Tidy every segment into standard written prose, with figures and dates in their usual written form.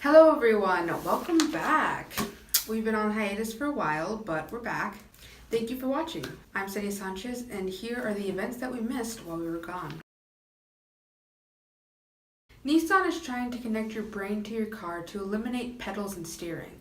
Hello everyone, welcome back. We've been on hiatus for a while, but we're back. Thank you for watching. I'm Sadie Sanchez, and here are the events that we missed while we were gone. Nissan is trying to connect your brain to your car to eliminate pedals and steering.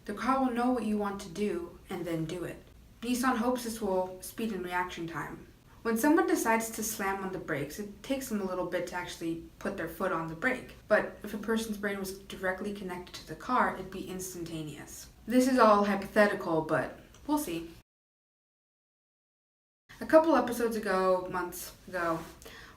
The car will know what you want to do and then do it. Nissan hopes this will speed in reaction time. When someone decides to slam on the brakes, it takes them a little bit to actually put their foot on the brake. But if a person's brain was directly connected to the car, it'd be instantaneous. This is all hypothetical, but we'll see. A couple episodes ago, months ago,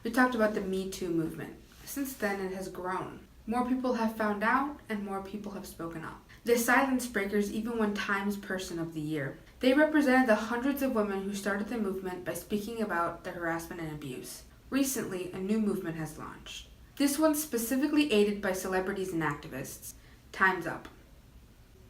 we talked about the Me Too movement. Since then, it has grown. More people have found out, and more people have spoken up. The silence breakers even won Times Person of the Year. They represented the hundreds of women who started the movement by speaking about the harassment and abuse. Recently, a new movement has launched. This one's specifically aided by celebrities and activists. Time's Up.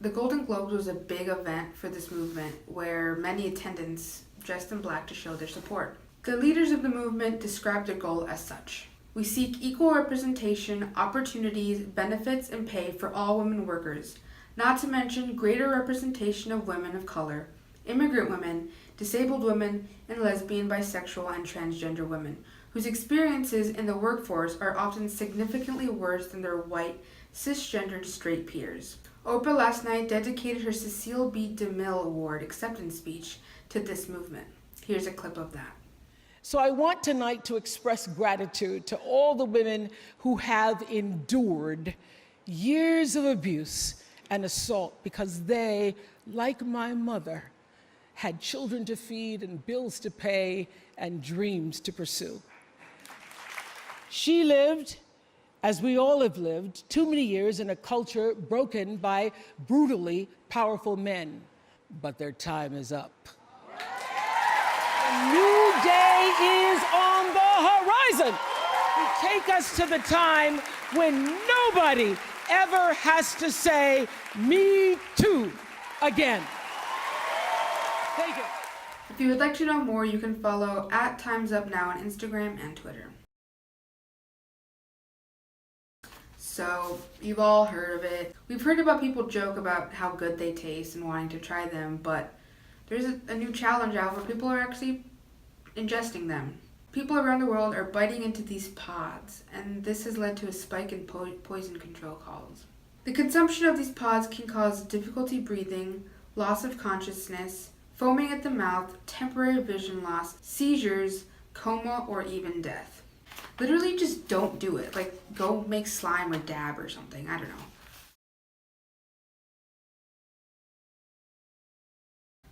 The Golden Globes was a big event for this movement where many attendants dressed in black to show their support. The leaders of the movement described their goal as such. We seek equal representation, opportunities, benefits, and pay for all women workers, not to mention greater representation of women of color, immigrant women, disabled women, and lesbian, bisexual, and transgender women, whose experiences in the workforce are often significantly worse than their white, cisgendered straight peers. Oprah last night dedicated her Cecile B. DeMille Award acceptance speech to this movement. Here's a clip of that. So I want tonight to express gratitude to all the women who have endured years of abuse and assault because they, like my mother, had children to feed and bills to pay and dreams to pursue. She lived, as we all have lived, too many years in a culture broken by brutally powerful men. But their time is up. A new day is on the horizon. Take us to the time when nobody ever has to say, "Me too," again. Thank you. If you would like to know more, you can follow @TimesUpNow on Instagram and Twitter. So, you've all heard of it. We've heard about people joke about how good they taste and wanting to try them, but there's a new challenge out where people are actually ingesting them. People around the world are biting into these pods, and this has led to a spike in poison control calls. The consumption of these pods can cause difficulty breathing, loss of consciousness, foaming at the mouth, temporary vision loss, seizures, coma, or even death. Literally just don't do it. Like, go make slime or dab or something. I don't know.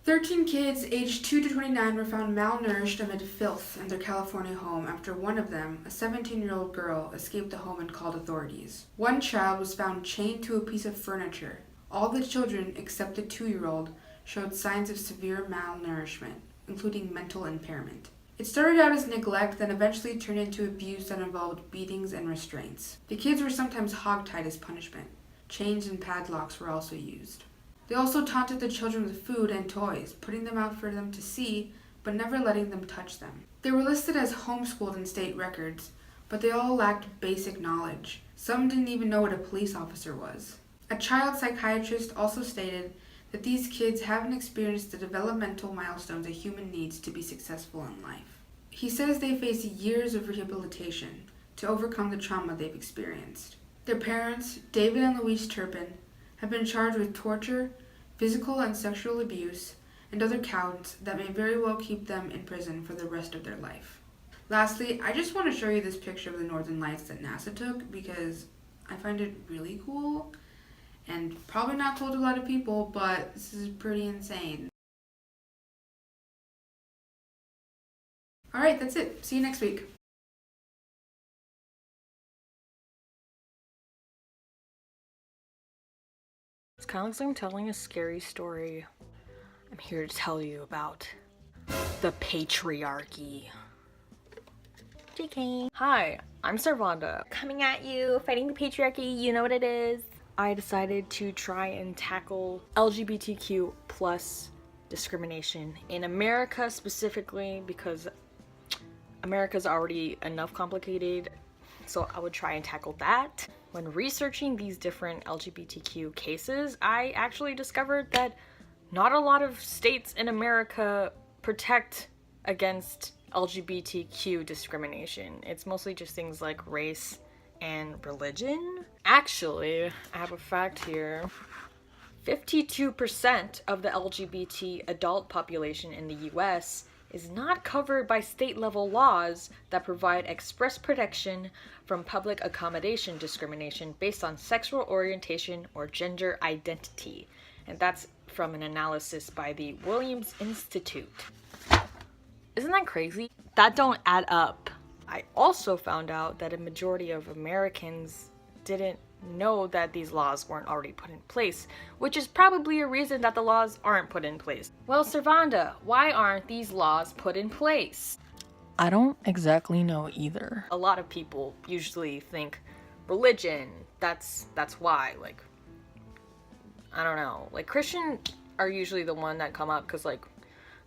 13 kids aged 2 to 29 were found malnourished amid filth in their California home after one of them, a 17-year-old girl, escaped the home and called authorities. One child was found chained to a piece of furniture. All the children, except the 2-year-old, showed signs of severe malnourishment, including mental impairment. It started out as neglect, then eventually turned into abuse that involved beatings and restraints. The kids were sometimes hogtied as punishment. Chains and padlocks were also used. They also taunted the children with food and toys, putting them out for them to see, but never letting them touch them. They were listed as homeschooled in state records, but they all lacked basic knowledge. Some didn't even know what a police officer was. A child psychiatrist also stated that these kids haven't experienced the developmental milestones a human needs to be successful in life. He says they face years of rehabilitation to overcome the trauma they've experienced. Their parents, David and Louise Turpin, have been charged with torture, physical and sexual abuse, and other counts that may very well keep them in prison for the rest of their life. Lastly, I just want to show you this picture of the Northern Lights that NASA took because I find it really cool. And probably not cool to a lot of people, but this is pretty insane. Alright, that's it. See you next week. It's kind of looks like I'm telling a scary story. I'm here to tell you about the patriarchy. JK. Hi, I'm Servanda. Coming at you, fighting the patriarchy, you know what it is. I decided to try and tackle LGBTQ plus discrimination in America specifically because America's already enough complicated, so I would try and tackle that. When researching these different LGBTQ cases, I actually discovered that not a lot of states in America protect against LGBTQ discrimination. It's mostly just things like race and religion. Actually, I have a fact here. 52% of the LGBT adult population in the US is not covered by state-level laws that provide express protection from public accommodation discrimination based on sexual orientation or gender identity. And that's from an analysis by the Williams Institute. Isn't that crazy? That don't add up. I also found out that a majority of Americans didn't know that these laws weren't already put in place, which is probably a reason that the laws aren't put in place. Well, Servanda, why aren't these laws put in place? I don't exactly know either. A lot of people usually think religion, that's why. Like, I don't know. Like, Christian are usually the one that come up because, like,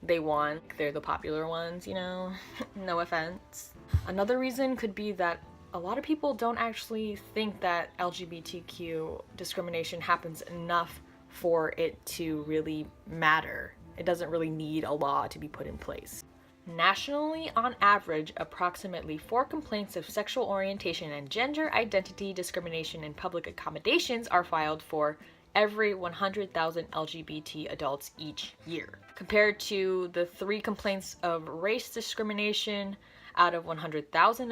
they won. They're the popular ones, you know? No offense. Another reason could be that a lot of people don't actually think that LGBTQ discrimination happens enough for it to really matter. It doesn't really need a law to be put in place. Nationally, on average, approximately 4 complaints of sexual orientation and gender identity discrimination in public accommodations are filed for every 100,000 LGBT adults each year, compared to the 3 complaints of race discrimination out of 100,000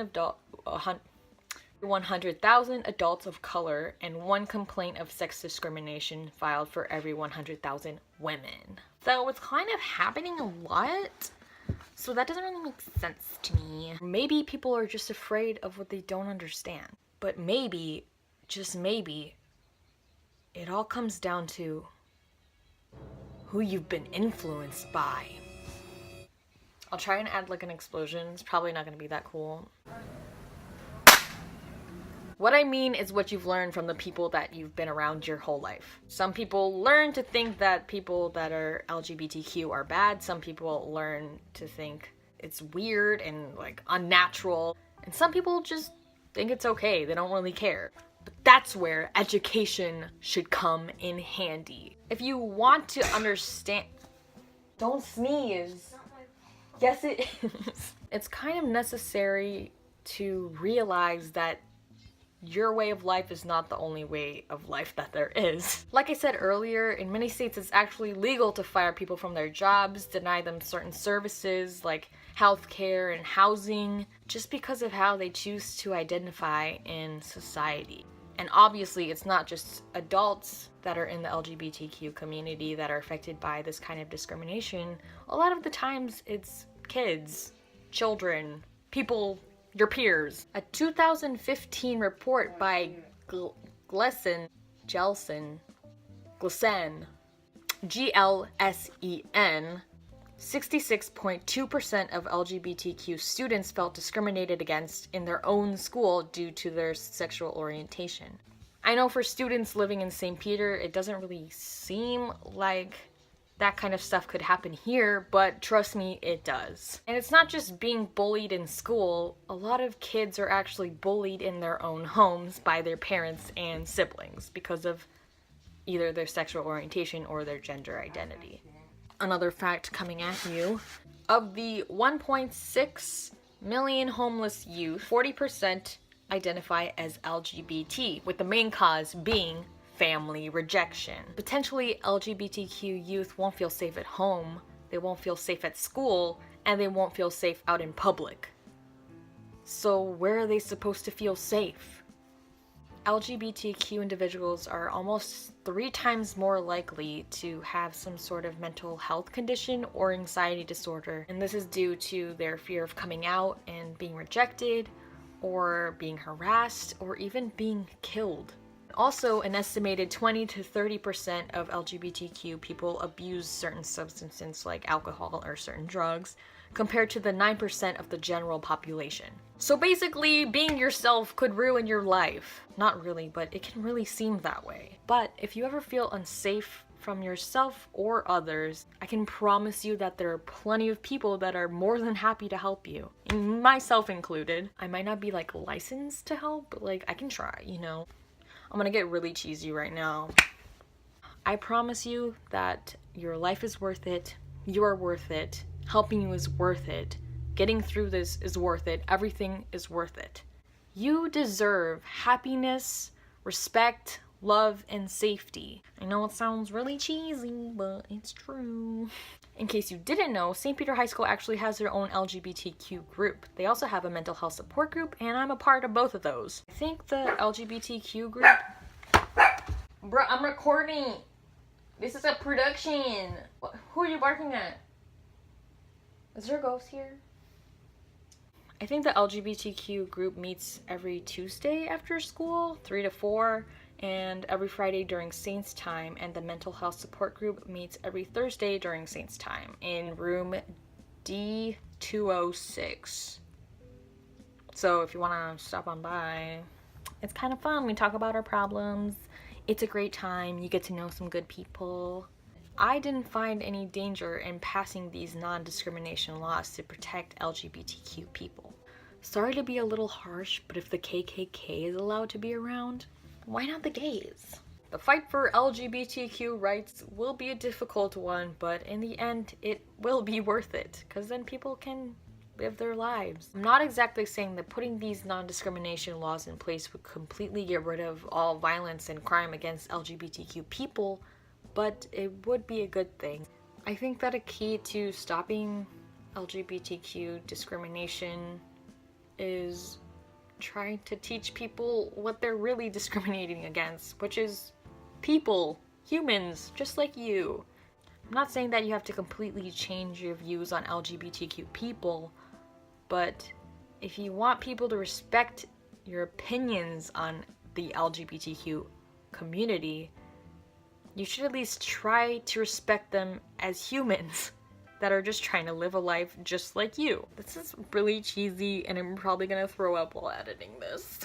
adults of color and 1 complaint of sex discrimination filed for every 100,000 women. So it's kind of happening a lot. So that doesn't really make sense to me. Maybe people are just afraid of what they don't understand. But maybe, just maybe, it all comes down to who you've been influenced by. I'll try and add like an explosion. It's probably not gonna be that cool. What I mean is what you've learned from the people that you've been around your whole life. Some people learn to think that people that are LGBTQ are bad. Some people learn to think it's weird and like unnatural. And some people just think it's okay. They don't really care. But that's where education should come in handy. If you want to understand... Don't sneeze. Yes, it is. It's kind of necessary to realize that your way of life is not the only way of life that there is. Like I said earlier, in many states it's actually legal to fire people from their jobs, deny them certain services like healthcare and housing, just because of how they choose to identify in society. And obviously it's not just adults that are in the LGBTQ community that are affected by this kind of discrimination. A lot of the times it's kids, children, people, your peers. A 2015 report by Glesen, GLSEN, 66.2% of LGBTQ students felt discriminated against in their own school due to their sexual orientation. I know for students living in St. Peter, it doesn't really seem like that kind of stuff could happen here, but trust me, it does. And it's not just being bullied in school. A lot of kids are actually bullied in their own homes by their parents and siblings because of either their sexual orientation or their gender identity. Another fact coming at you, of the 1.6 million homeless youth, 40% identify as LGBT, with the main cause being family rejection. Potentially, LGBTQ youth won't feel safe at home, they won't feel safe at school, and they won't feel safe out in public. So where are they supposed to feel safe? LGBTQ individuals are almost 3 times more likely to have some sort of mental health condition or anxiety disorder, and this is due to their fear of coming out and being rejected, or being harassed, or even being killed. Also, an estimated 20 to 30% of LGBTQ people abuse certain substances like alcohol or certain drugs, compared to the 9% of the general population. So basically, being yourself could ruin your life. Not really, but it can really seem that way. But if you ever feel unsafe from yourself or others, I can promise you that there are plenty of people that are more than happy to help you, myself included. I might not be like licensed to help, but like I can try, you know. I'm gonna get really cheesy right now. I promise you that your life is worth it. You are worth it. Helping you is worth it. Getting through this is worth it. Everything is worth it. You deserve happiness, respect, love, and safety. I know it sounds really cheesy, but it's true. In case you didn't know, St. Peter High School actually has their own LGBTQ group. They also have a mental health support group, and I'm a part of both of those. I think the LGBTQ group... Bro, I'm recording! This is a production! Who are you barking at? Is there a ghost here? I think the LGBTQ group meets every Tuesday after school, 3 to 4, and every Friday during Saints time, and the mental health support group meets every Thursday during Saints time in room D206. So if you want to stop on by, it's kind of fun. We talk about our problems. It's a great time. You get to know some good people. I didn't find any danger in passing these non-discrimination laws to protect LGBTQ people. Sorry to be a little harsh, but if the KKK is allowed to be around, why not the gays? The fight for LGBTQ rights will be a difficult one, but in the end, it will be worth it, because then people can live their lives. I'm not exactly saying that putting these non-discrimination laws in place would completely get rid of all violence and crime against LGBTQ people, but it would be a good thing. I think that a key to stopping LGBTQ discrimination is trying to teach people what they're really discriminating against, which is people, humans, just like you. I'm not saying that you have to completely change your views on LGBTQ people, but if you want people to respect your opinions on the LGBTQ community, you should at least try to respect them as humans that are just trying to live a life just like you. This is really cheesy, and I'm probably gonna throw up while editing this.